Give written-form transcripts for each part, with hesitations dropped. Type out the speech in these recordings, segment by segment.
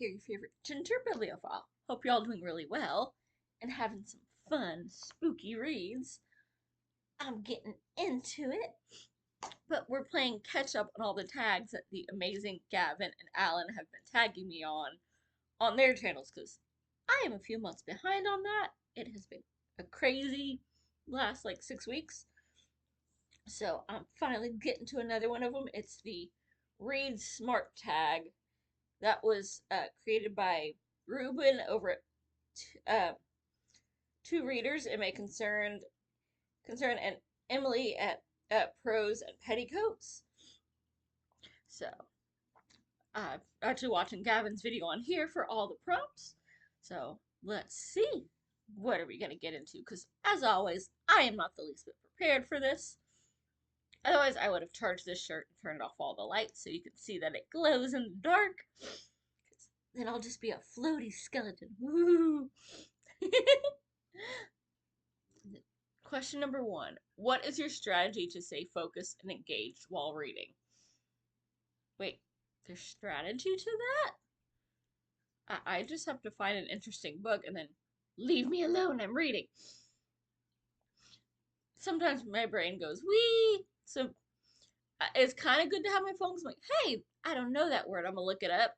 here, your favorite ginger bibliophile. Hope you're all doing really well and having some fun, spooky reads. I'm getting into it, but we're playing catch up on all the tags that the amazing Gavin and Alan have been tagging me on their channels because I am a few months behind on that. It has been a crazy last like 6 weeks. So I'm finally getting to another one of them. It's the Read Smart tag that was created by Ruben over at Two Readers It May Concern and Emily at Prose and Petticoats. So I'm actually watching Gavin's video on here for all the prompts. So let's see. What are we going to get into? Because as always, I am not the least bit prepared for this. Otherwise, I would have charged this shirt and turned off all the lights so you can see that it glows in the dark. Then I'll just be a floaty skeleton. Woo! Question number 1. What is your strategy to stay focused and engaged while reading? Wait, there's strategy to that? I just have to find an interesting book and then leave me alone, I'm reading. Sometimes my brain goes, wee! So it's kind of good to have my phone because I'm like, hey, I don't know that word, I'm gonna look it up.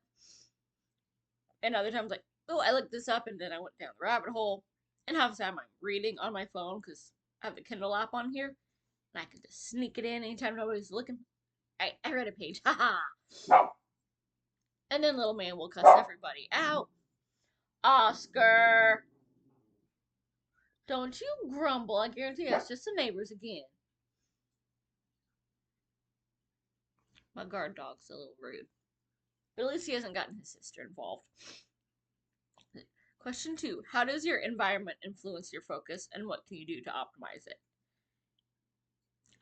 And other times, like, oh, I looked this up and then I went down the rabbit hole. And half the time I'm reading on my phone because I have the Kindle app on here. And I can just sneak it in anytime nobody's looking. I read a page. Haha. And then little man will cuss everybody out. Oscar! Don't you grumble. I guarantee that's just the neighbors again. My guard dog's a little rude. But at least he hasn't gotten his sister involved. Question 2. How does your environment influence your focus and what can you do to optimize it?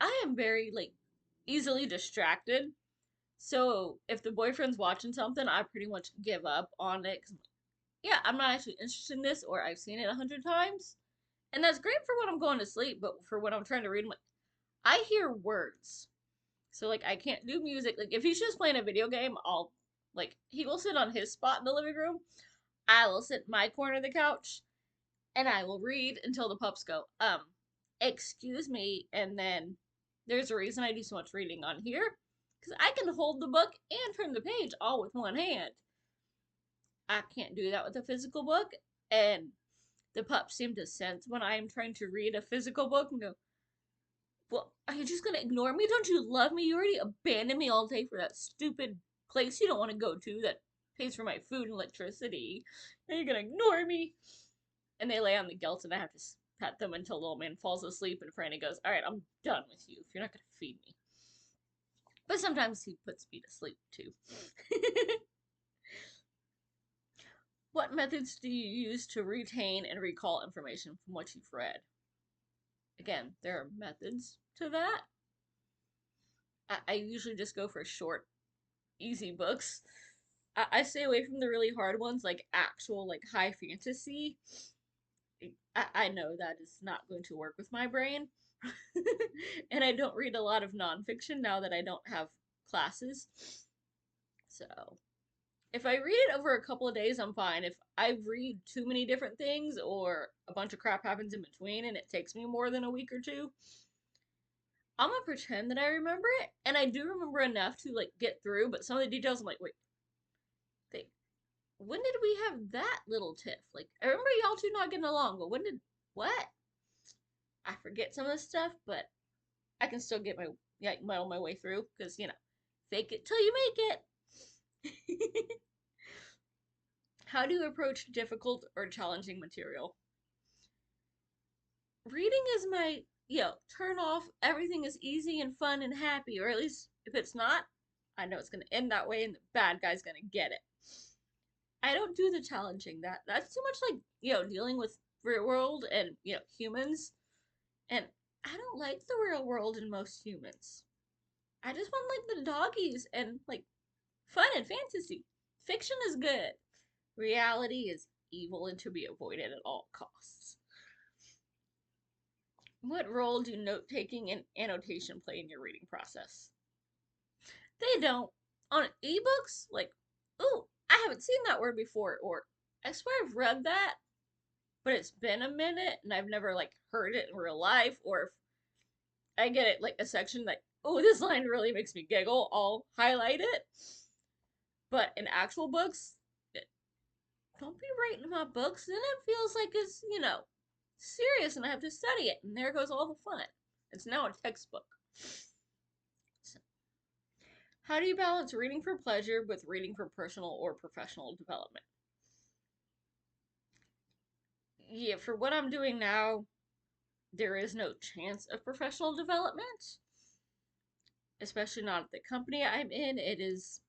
I am very, easily distracted. So if the boyfriend's watching something, I pretty much give up on it. Yeah, I'm not actually interested in this or I've seen it 100 times. And that's great for when I'm going to sleep, but for when I'm trying to read, I hear words. So, I can't do music. If he's just playing a video game, he will sit on his spot in the living room. I will sit in my corner of the couch, and I will read until the pups go, excuse me, and then there's a reason I do so much reading on here, because I can hold the book and turn the page all with one hand. I can't do that with a physical book, and the pups seem to sense when I am trying to read a physical book and go, well, are you just gonna ignore me? Don't you love me? You already abandoned me all day for that stupid place you don't want to go to that pays for my food and electricity. And you're gonna ignore me? And they lay on the gelt and I have to pet them until little man falls asleep and Franny goes, alright, I'm done with you if you're not gonna feed me. But sometimes he puts me to sleep too. What methods do you use to retain and recall information from what you've read? Again, there are methods to that. I usually just go for short, easy books. I stay away from the really hard ones, like actual, high fantasy. I know that is not going to work with my brain. And I don't read a lot of nonfiction now that I don't have classes. So, if I read it over a couple of days, I'm fine. If I read too many different things or a bunch of crap happens in between and it takes me more than a week or two, I'm gonna pretend that I remember it. And I do remember enough to, get through, but some of the details I'm like, wait, when did we have that little tiff? I remember y'all two not getting along, but what? I forget some of the stuff, but I can still get muddle my way through, because, fake it till you make it. How do you approach difficult or challenging material? Reading is my, turn off, everything is easy and fun and happy, or at least if it's not, I know it's going to end that way and the bad guy's going to get it. I don't do the challenging. That's too much dealing with real world and, humans. And I don't like the real world and most humans. I just want the doggies and fun and fantasy. Fiction is good. Reality is evil and to be avoided at all costs. What role do note-taking and annotation play in your reading process? They don't. On ebooks, ooh, I haven't seen that word before, or I swear I've read that, but it's been a minute and I've never like heard it in real life, or if I get it like a section like, oh, this line really makes me giggle, I'll highlight it. But in actual books, don't be writing my books, then it feels like it's, serious and I have to study it, and there goes all the fun. It's now a textbook. So, how do you balance reading for pleasure with reading for personal or professional development? Yeah, for what I'm doing now, there is no chance of professional development, especially not at the company I'm in. It is,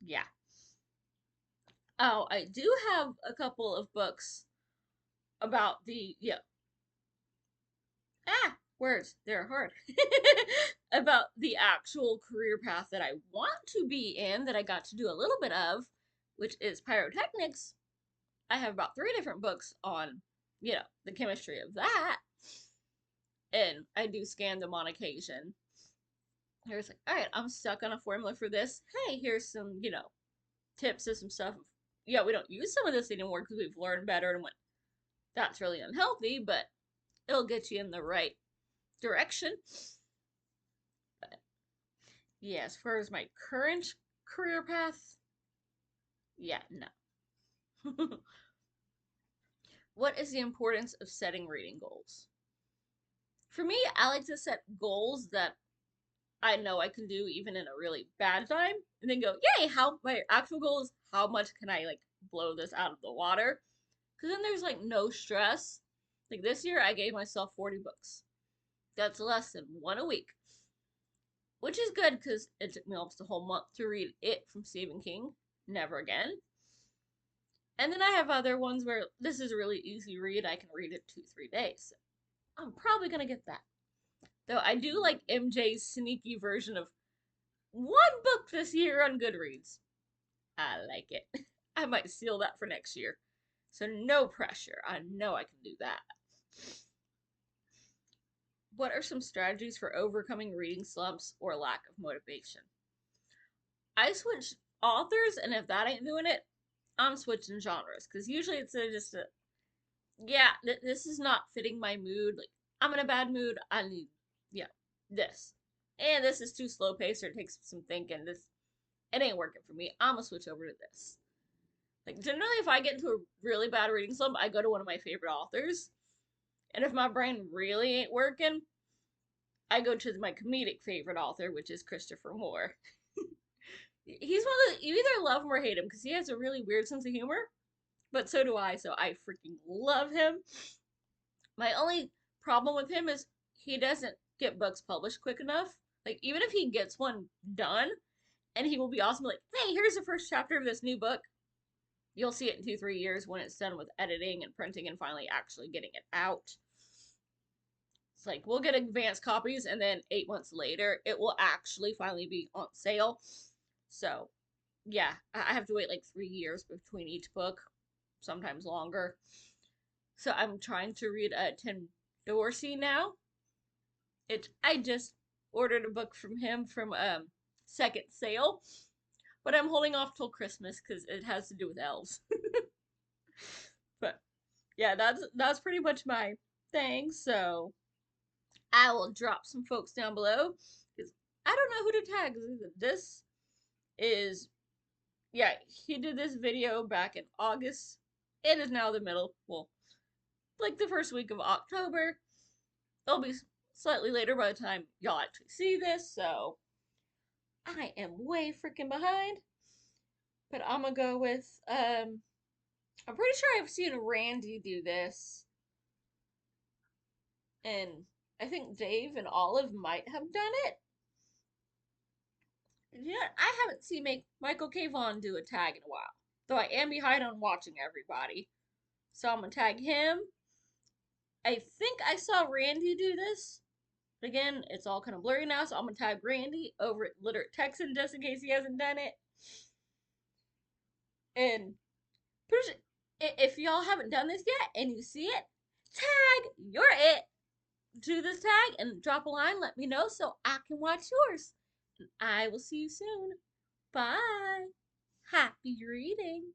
yeah. Oh, I do have a couple of books about words, they're hard. About the actual career path that I want to be in, that I got to do a little bit of, which is pyrotechnics. I have about 3 different books on, the chemistry of that. And I do scan them on occasion. There's like, all right, I'm stuck on a formula for this. Hey, here's some, tips and some stuff. Yeah, we don't use some of this anymore because we've learned better and went, that's really unhealthy, but it'll get you in the right direction. But yeah, as far as my current career path, yeah, no. What is the importance of setting reading goals? For me, I like to set goals that I know I can do even in a really bad time, and then go, yay, how my actual goal is how much can I like blow this out of the water? Because then there's like no stress. Like this year, I gave myself 40 books. That's less than one a week, which is good because it took me almost a whole month to read It from Stephen King. Never again. And then I have other ones where this is a really easy read. I can read it 2-3 days. I'm probably gonna get that. Though I do like MJ's sneaky version of one book this year on Goodreads. I like it. I might steal that for next year. So no pressure. I know I can do that. What are some strategies for overcoming reading slumps or lack of motivation? I switch authors, and if that ain't doing it, I'm switching genres. Because usually it's just a, yeah, this is not fitting my mood. Like, I'm in a bad mood. I need, yeah, this. And this is too slow paced or it takes some thinking. It ain't working for me. I'm gonna switch over to this. Like, generally, if I get into a really bad reading slump, I go to one of my favorite authors. And if my brain really ain't working, I go to my comedic favorite author, which is Christopher Moore. He's one of the, you either love him or hate him because he has a really weird sense of humor, but so do I, so I freaking love him. My only problem with him is he doesn't get books published quick enough. Like, even if he gets one done, and he will be awesome, like, hey, here's the first chapter of this new book. You'll see it in 2-3 years when it's done with editing and printing and finally actually getting it out. It's like, we'll get advanced copies, and then 8 months later, it will actually finally be on sale. So, yeah, I have to wait like 3 years between each book, sometimes longer. So I'm trying to read Tim Dorsey now. I just ordered a book from him from second sale, but I'm holding off till Christmas because it has to do with elves. But yeah, that's pretty much my thing. So I will drop some folks down below because I don't know who to tag. This is, yeah, he did this video back in August. It is now the middle, well, like the first week of October. It'll be slightly later by the time y'all actually see this, so I am way freaking behind. But I'm gonna go with, I'm pretty sure I've seen Randy do this. And I think Dave and Olive might have done it. Yeah, I haven't seen Michael K. Vaughn do a tag in a while. Though I am behind on watching everybody. So I'm gonna tag him. I think I saw Randy do this. But again, it's all kind of blurry now, so I'm gonna tag Randy over at Literate Texan just in case he hasn't done it. And if y'all haven't done this yet and you see it, tag you're it to this tag and drop a line. Let me know so I can watch yours. I will see you soon. Bye. Happy reading.